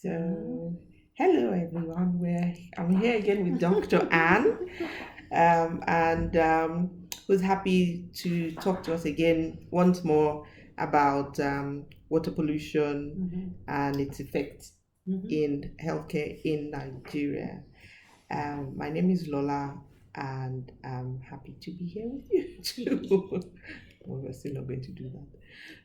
So, hello everyone. I'm here again with Dr. Anne, and who's happy to talk to us again once more about water pollution and its effects in healthcare in Nigeria. My name is Lola, and I'm happy to be here with you too. Well, we're still not going to do that.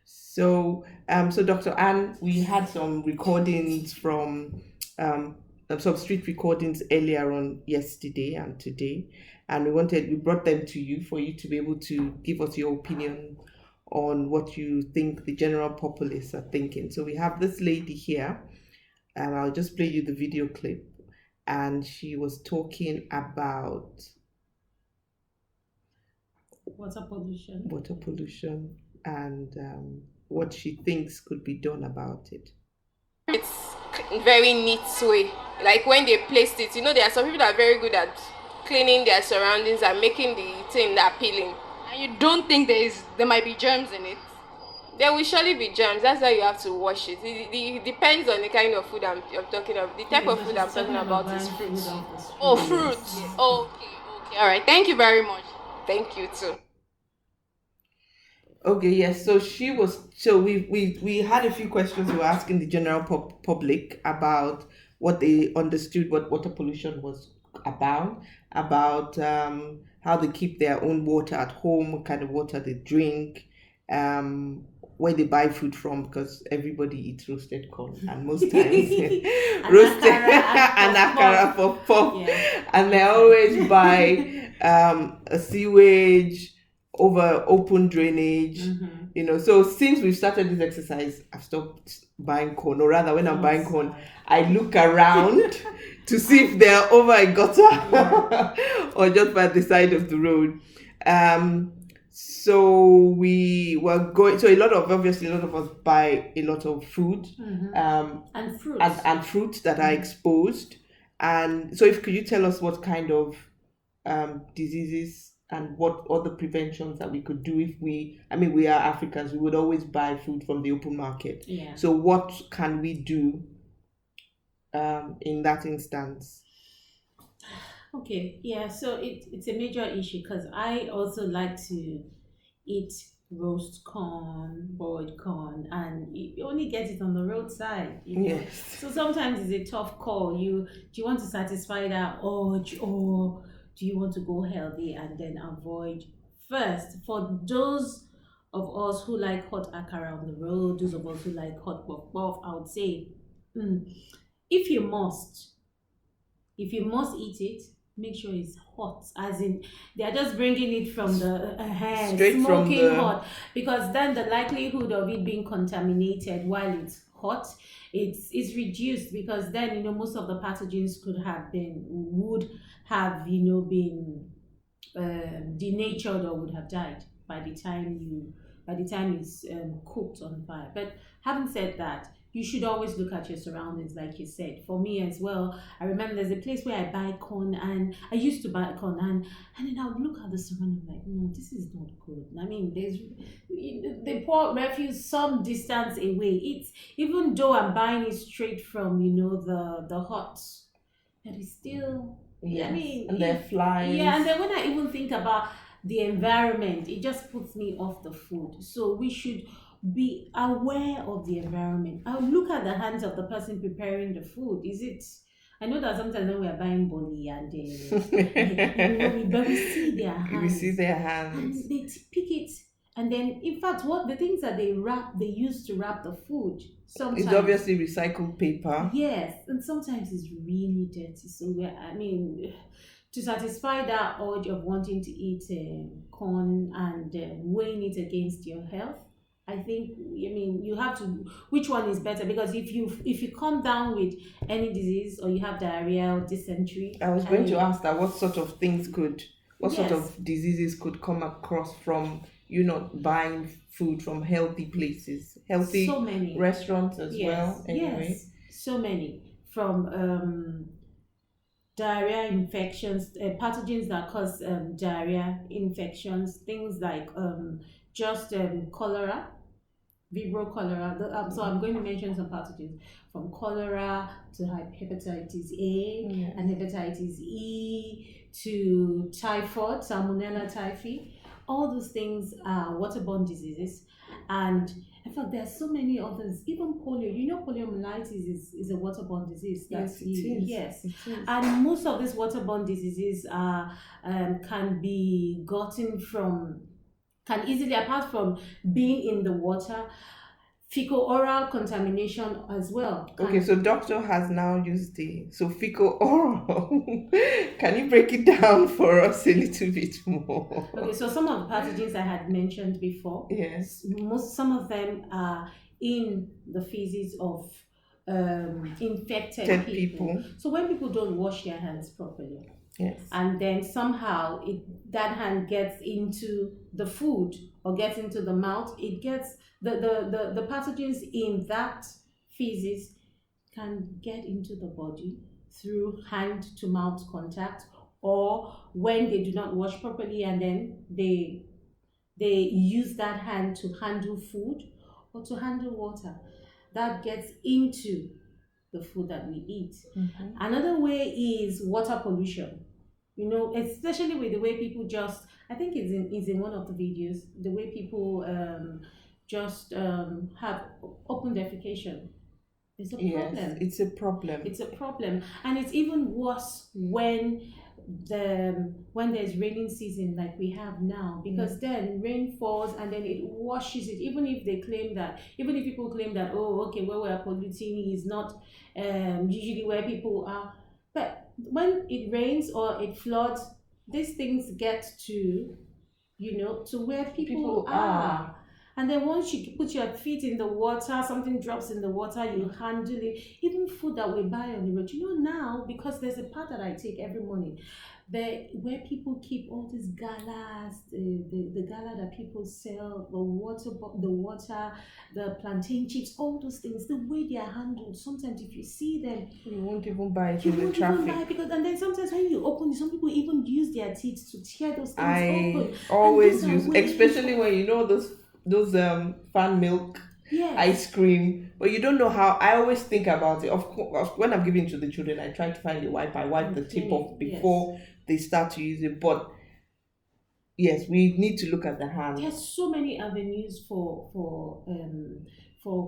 So Dr. Anne, we had some recordings from um, some street recordings earlier on yesterday and today, and we brought them to you for you to be able to give us your opinion on what you think the general populace are thinking. So we have this lady here, and I'll just play you the video clip, and she was talking about water pollution and what she thinks could be done about it. It's very neat way. Like when they placed it, there are some people that are very good at cleaning their surroundings and making the thing appealing. And you don't think there might be germs in it? There will surely be germs. That's why you have to wash it. It depends on the kind of food I'm talking of. The type of food I'm talking about is fruits. Oh, fruits. Yes. Okay. All right. Thank you very much. Thank you too. Okay, yes. So we had a few questions we were asking the general public about what they understood what water pollution was about how they keep their own water at home, what kind of water they drink, where they buy food from, because everybody eats roasted corn and most times roasted and akara for pop, and they always buy a sewage over open drainage. So since we've started this exercise, I've stopped buying corn, or rather when I'm buying corn, I look around to see if they're over a gutter or just by the side of the road. So we were going, so a lot of us buy a lot of food and fruits and fruits that are exposed. And so could you tell us what kind of diseases and what other preventions that we could do if we are Africans, we would always buy food from the open market. So what can we do in that instance? Okay, so it's a major issue because I also like to eat roast corn, boiled corn, and you only get it on the roadside. Yes. So sometimes it's a tough call. Do you want to satisfy that urge, or do you want to go healthy and then avoid? First, for those of us who like hot akara on the road, those of us who like hot puff puff, I would say, if you must eat it, make sure it's hot, as in they're just bringing it from the Straight smoking from the hot, because then the likelihood of it being contaminated while it's hot, it's reduced, because then most of the pathogens would have been denatured or would have died by the time it's cooked on fire. But having said that, you should always look at your surroundings, like you said. For me as well, I remember there's a place where I buy corn, and I used to buy corn, and then I would look at the surrounding like, no, this is not good. I mean, they pour refuse some distance away. It's, even though I'm buying it straight from the hut, but it's still, yes. I mean, and they're flies. Yeah, and then when I even think about the environment, it just puts me off the food. So we should be aware of the environment. I'll look at the hands of the person preparing the food. I know that sometimes when we are buying boli and but we see their hands. We see their hands. And they pick it. And then, in fact, what the things that they use to wrap the food, sometimes it's obviously recycled paper. Yes, and sometimes it's really dirty. So to satisfy that urge of wanting to eat corn and weighing it against your health, I think, you have to, which one is better? Because if you come down with any disease, or you have diarrhea or dysentery, I was going to ask that, what sort of Yes. diseases could come across from you not buying food from healthy places, healthy so many restaurants as well. Anyway, yes, so many, from diarrhea infections, pathogens that cause diarrhea infections, things like just cholera, Vibrio cholera. So I'm going to mention some pathogens from cholera to hepatitis A and hepatitis E to typhoid, Salmonella typhi. All those things are waterborne diseases, and in fact, there are so many others. Even polio. You know, poliomyelitis is a waterborne disease. Yes, it is. Yes, It is. and most of these waterborne diseases are can be gotten from, can easily, apart from being in the water, fecal oral contamination as well. Okay, so doctor has now used the fecal oral. Can you break it down for us a little bit more? Okay, so some of the pathogens I had mentioned before, Yes. some of them are in the feces of infected Dead people. people. So when people don't wash their hands properly, Yes. and then somehow that hand gets into the food or gets into the mouth, it gets the pathogens in that feces can get into the body through hand to mouth contact, or when they do not wash properly and then they use that hand to handle food or to handle water, that gets into the food that we eat. Mm-hmm. Another way is water pollution. You know, especially with the way people just, I think it's in one of the videos, the way people just have open defecation. It's a problem. Yes, it's a problem. It's a problem, and it's even worse when there's raining season like we have now, because then rain falls and then it washes it. Even if people claim that, oh, okay, where we're polluting is not usually where people are, but when it rains or it floods, these things get to, to where people are. And then once you put your feet in the water, something drops in the water, you handle it. Even food that we buy on the road. Now, because there's a part that I take every morning, where people keep all these galas, the gala that people sell, the water, the plantain chips, all those things, the way they are handled. Sometimes if you see them, you won't even buy it you in the won't traffic. even buy, because, and then sometimes when you open it, some people even use their teeth to tear those things I open. always And those use, are ways especially when those fan milk Yes. ice cream, but you don't know how. I always think about it. Of course, when I'm giving to the children, I try to find a wipe. I wipe the tip off before they start to use it. But yes, we need to look at the hands. There's so many avenues for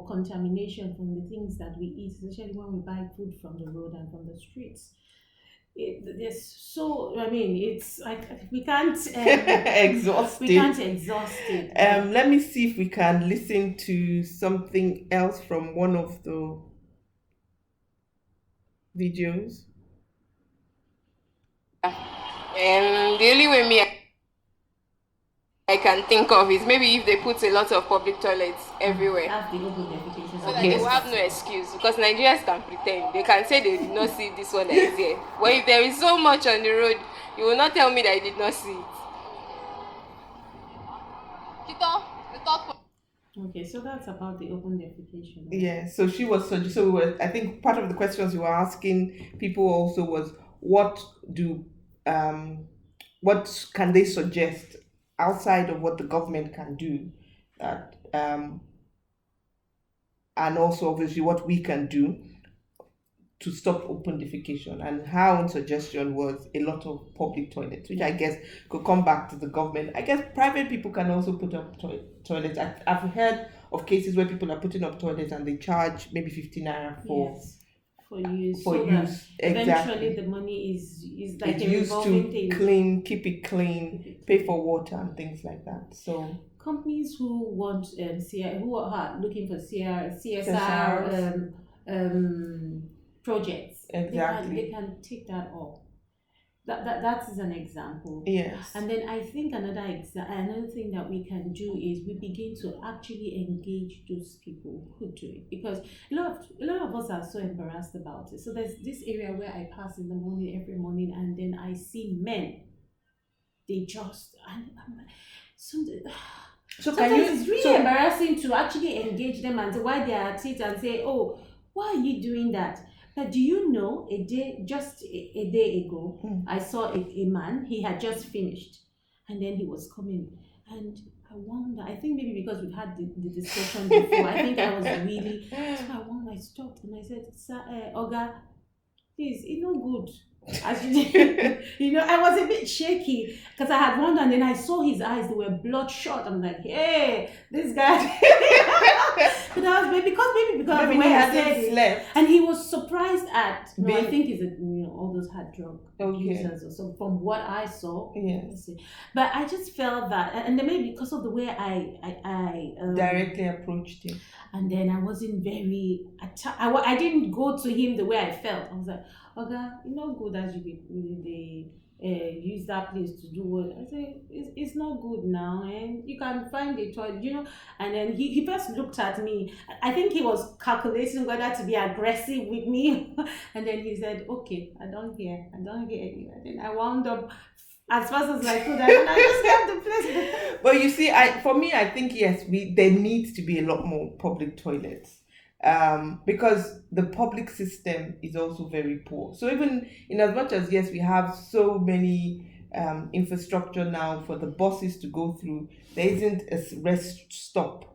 contamination from the things that we eat, especially when we buy food from the road and from the streets. It's like we can't Exhaust we it. can't exhaust it. Let me see if we can listen to something else from one of the videos. The only way I can think of is maybe if they put a lot of public toilets everywhere. That's the open defecation. So that they will have no excuse, because Nigerians can pretend. They can say they did not see this one that is here. But if there is so much on the road, you will not tell me that you did not see it. Okay, so that's about the open defecation. Yeah, so she was I think part of the questions you were asking people also was what can they suggest outside of what the government can do, that and also obviously what we can do to stop open defecation. And her own suggestion was a lot of public toilets, which I guess could come back to the government. I guess private people can also put up toilets. I've heard of cases where people are putting up toilets and they charge maybe 50 naira for use. For so use, that eventually exactly. the money is like It's a used revolving to thing. keep it clean, pay for water and things like that. So companies who want who are looking for CSRs. projects, Exactly. they can take that up. That is an example. Yes. And then I think another thing that we can do is we begin to actually engage those people who do it, because a lot of us are so embarrassed about it. So there's this area where I pass in the morning every morning, and then I see men. They just sometimes it's really embarrassing to actually engage them and say why they are at it and say, oh, why are you doing that? But do you know, a day ago, I saw a man. He had just finished, and then he was coming, and I wonder. I think maybe because we've had the discussion before. I think I was really. So I wonder. I stopped and I said, "Sir, Oga, please, it's not good." As you, I was a bit shaky because I had wondered, and then I saw his eyes; they were bloodshot. I'm like, "Hey, this guy." But I was maybe because Maybe the way he I hasn't said it, slept. and he was surprised at. No, I Being- think it's all those hard drug Okay. users or so. From what I saw, Yes. but I just felt that, and then maybe because of the way I Directly approached him. and then I wasn't very I didn't go to him the way I felt. I was like, okay, you know, good as they use that place to do what I say. It's not good now, and you can find a toilet, And then he first looked at me. I think he was calculating whether to be aggressive with me, and then he said, "Okay, I don't hear you." And then I wound up as fast as I could, and then I just left the place. But you see, for me, I think yes, there needs to be a lot more public toilets, because the public system is also very poor. So even in as much as yes, we have so many infrastructure now for the buses to go through, there isn't a rest stop.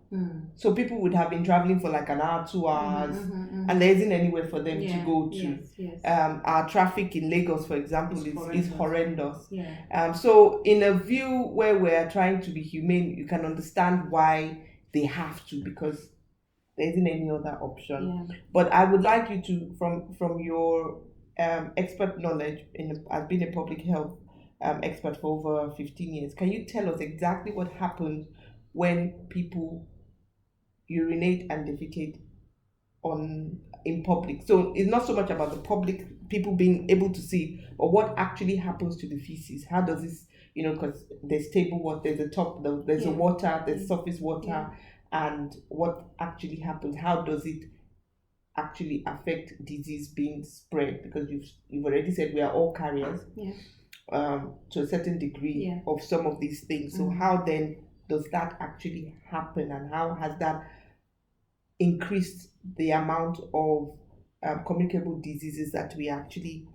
So people would have been traveling for like an hour, 2 hours, and there isn't anywhere for them to go to. Yes. Our traffic in Lagos, for example, is horrendous. Yeah. So in a view where we're trying to be humane, you can understand why they have to, because there isn't any other option. Yeah. But I would like you to, from your expert knowledge as being a public health expert for over 15 years, can you tell us exactly what happens when people urinate and defecate in public? So it's not so much about the public, people being able to see, but what actually happens to the feces. How does this, because there's table water, there's a top, there's a water, there's surface water, and what actually happens? How does it actually affect disease being spread? Because you've already said we are all carriers, to a certain degree of some of these things. So how then does that actually happen, and how has that increased the amount of communicable diseases that we actually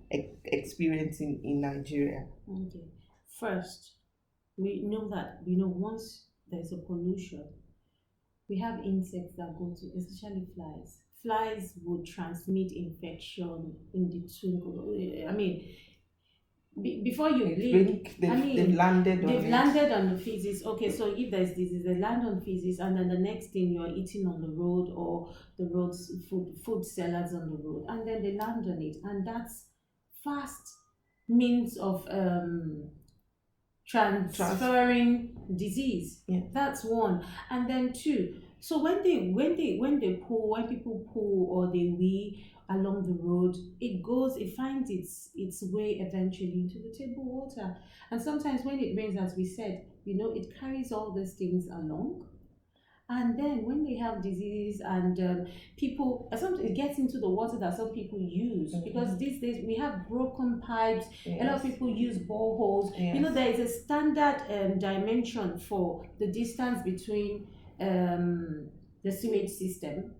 experience in Nigeria? Okay. First, we know that once there's a pollution, we have insects that go to, especially flies. Flies would transmit infection in the twinkle. I mean, before you blink, they've landed on the feces. Okay, so if there's disease, they land on feces, and then the next thing you're eating on the road, or the roads food sellers on the road, and then they land on it, and that's fast means of transferring disease. That's one. And then two, so when people poo or they wee along the road, it finds its way eventually into the table water. And sometimes when it rains, as we said, it carries all these things along. And then when they have disease and people, sometimes it gets into the water that some people use, because these days we have broken pipes. A lot of people use boreholes. There is a standard dimension for the distance between the sewage system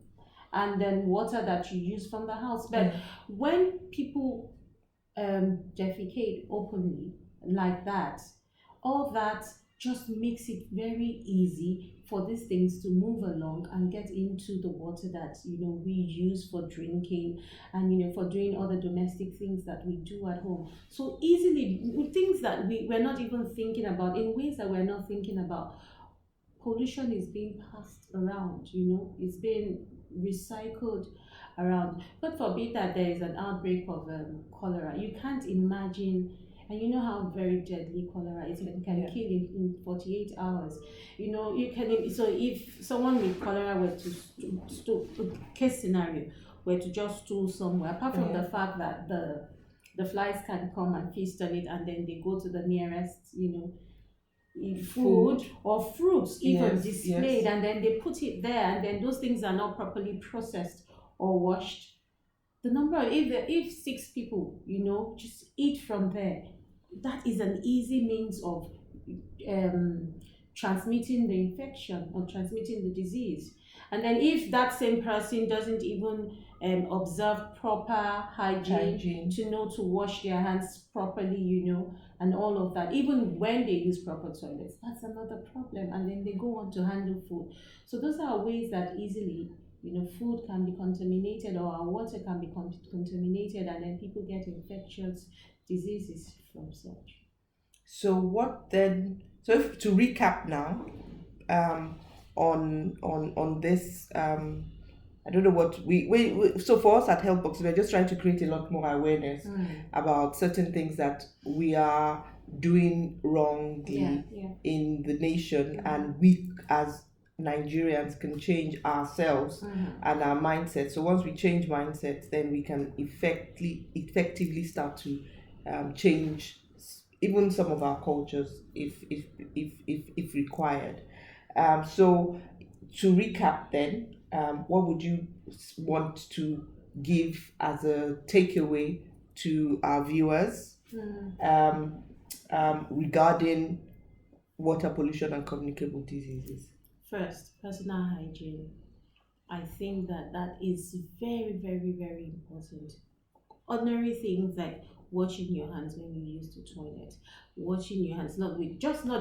and then water that you use from the house. But when people defecate openly like that, all that just makes it very easy for these things to move along and get into the water that we use for drinking and for doing other domestic things that we do at home. So easily, things that we're not even thinking about, in ways that we're not thinking about. Pollution is being passed around, it's being recycled around. God forbid that there is an outbreak of cholera. You can't imagine, and you know how very deadly cholera is. It can kill in 48 hours. You can. So if someone with cholera were to case scenario, were to just stool somewhere, apart from the fact that the flies can come and feast on it, and then they go to the nearest, food or fruits even displayed, and then they put it there, and then those things are not properly processed or washed. The number of, if 6 people just eat from there, that is an easy means of transmitting the infection or transmitting the disease. And then if that same person doesn't even observe proper hygiene, to know to wash their hands properly, and all of that, even when they use proper toilets, that's another problem. And then they go on to handle food. So those are ways that easily, food can be contaminated, or our water can be contaminated, and then people get infectious diseases from such. So what then? So if, to recap now, on this, I don't know what we so for us at Healthbox, we're just trying to create a lot more awareness about certain things that we are doing wrongly in the nation, and we as Nigerians can change ourselves and our mindset. So once we change mindsets, then we can effectively start to change even some of our cultures if required. So to recap then, what would you want to give as a takeaway to our viewers regarding water pollution and communicable diseases? First, personal hygiene. I think that is very, very, very important. Ordinary things like washing your hands when you use the toilet, washing your hands not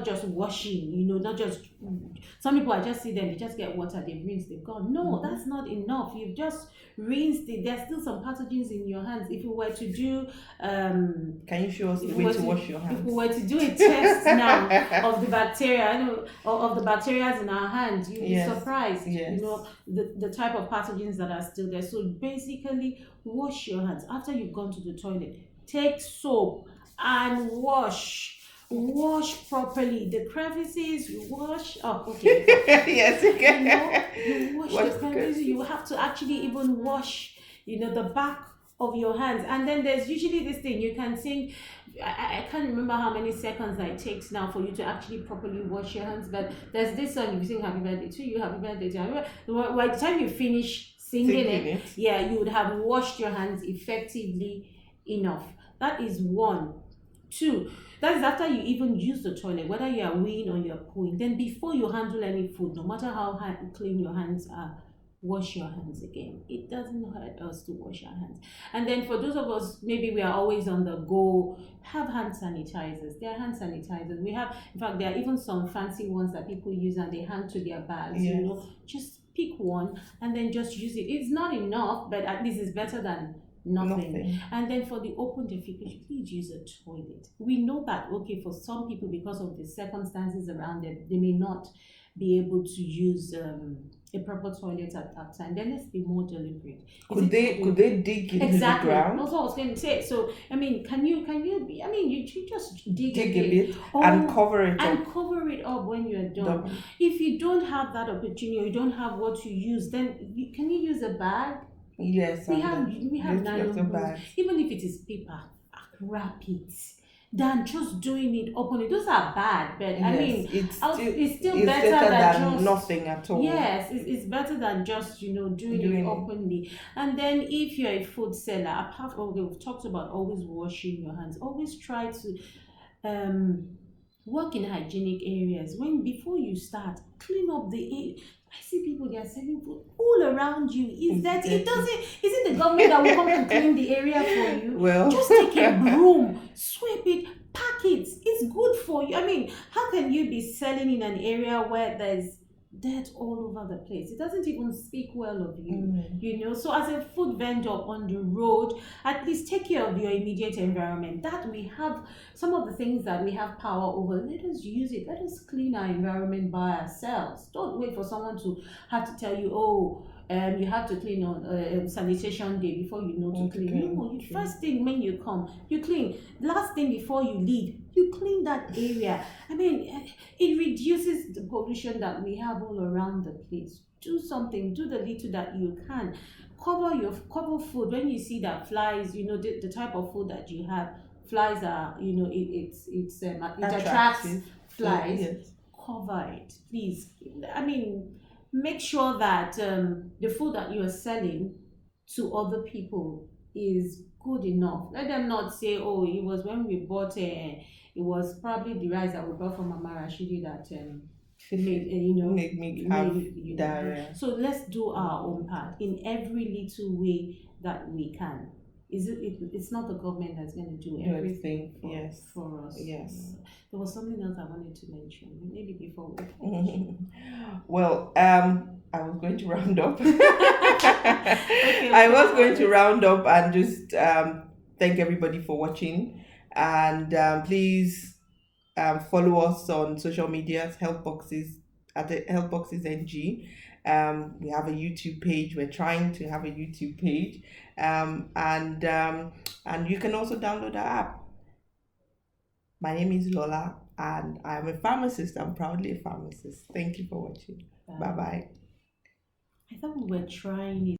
just washing, not just, some people, I just see them, they just get water, they rinse, they've gone. No, that's not enough. You've just rinsed it. There's still some pathogens in your hands. If we were to do can you show us the way to wash your hands? If we were to do a test now of the bacteria, of the bacteria in our hands, you'd be surprised. The type of pathogens that are still there. So basically, wash your hands after you've gone to the toilet. Take soap and wash properly. The crevices, you wash. Oh, okay. Yes, okay. You wash the crevices. You have to actually even wash, the back of your hands. And then there's usually this thing you can sing. I can't remember how many seconds that it takes now for you to actually properly wash your hands. But there's this song, you sing happy birthday to you, happy birthday to you. By the time you finish singing it, you would have washed your hands effectively enough. That is one. Two, that is after you even use the toilet, whether you are weeing or you're pooing. Then before you handle any food, no matter how clean your hands are, wash your hands again. It doesn't hurt us to wash our hands. And then for those of us, maybe we are always on the go, have hand sanitizers. There are hand sanitizers. We have, in fact, there are even some fancy ones that people use and they hang to their bags, just pick one and then just use it. It's not enough, but at least it's better than nothing. And then for the open defecation, please use a toilet. We know that, okay, for some people, because of the circumstances around them, they may not be able to use a proper toilet at that time. Then let's be more deliberate. Could they dig into the ground? That's what I was going to say. So can you just dig a bit and cover it up when you're done. If you don't have that opportunity or you don't have what to use, then can you use a bag? Yes, we have nylon bags. Even if it is paper, wrap it. Than just doing it openly. Those are bad, but it's still better than just nothing at all. Yes, it's better than just doing it openly. And then if you're a food seller, apart from we've talked about always washing your hands, always try to work in hygienic areas. Before you start, clean up the. I see people, they are selling food all around you. Is it the government that will come and clean the area for you? Well, just take a broom, sweep it, pack it. It's good for you. How can you be selling in an area where there's dirt all over the place? It doesn't even speak well of you, So as a food vendor on the road, at least take care of your immediate environment. That we have some of the things that we have power over. Let us use it. Let us clean our environment by ourselves. Don't wait for someone to have to tell you, you have to clean on sanitation day before you know to clean. No, first thing when you come, you clean. Last thing before you leave, you clean that area. It reduces the pollution that we have all around the place. Do something. Do the little that you can. Cover food. When you see that flies, the type of food that you have, flies are, it attracts flies. Yes. Cover it, please. Make sure that the food that you are selling to other people is good enough. Let them not say, it was when we bought it was probably the rice that we bought from Mama Rashidi that Make me have diarrhea. So let's do our own part in every little way that we can. It's not the government that's going to do Do everything everything, yes. for us. Yes. There was something else I wanted to mention, maybe before we finish. Well, I was going to round up. Okay, I was okay, going to alright. round up and just thank everybody for watching. And please follow us on social medias, Healthboxes at the Healthboxes NG. We have a YouTube page. We're trying to have a YouTube page, and you can also download our app. My name is Lola, and I'm a pharmacist. I'm proudly a pharmacist. Thank you for watching. Bye bye. I thought we were trying it.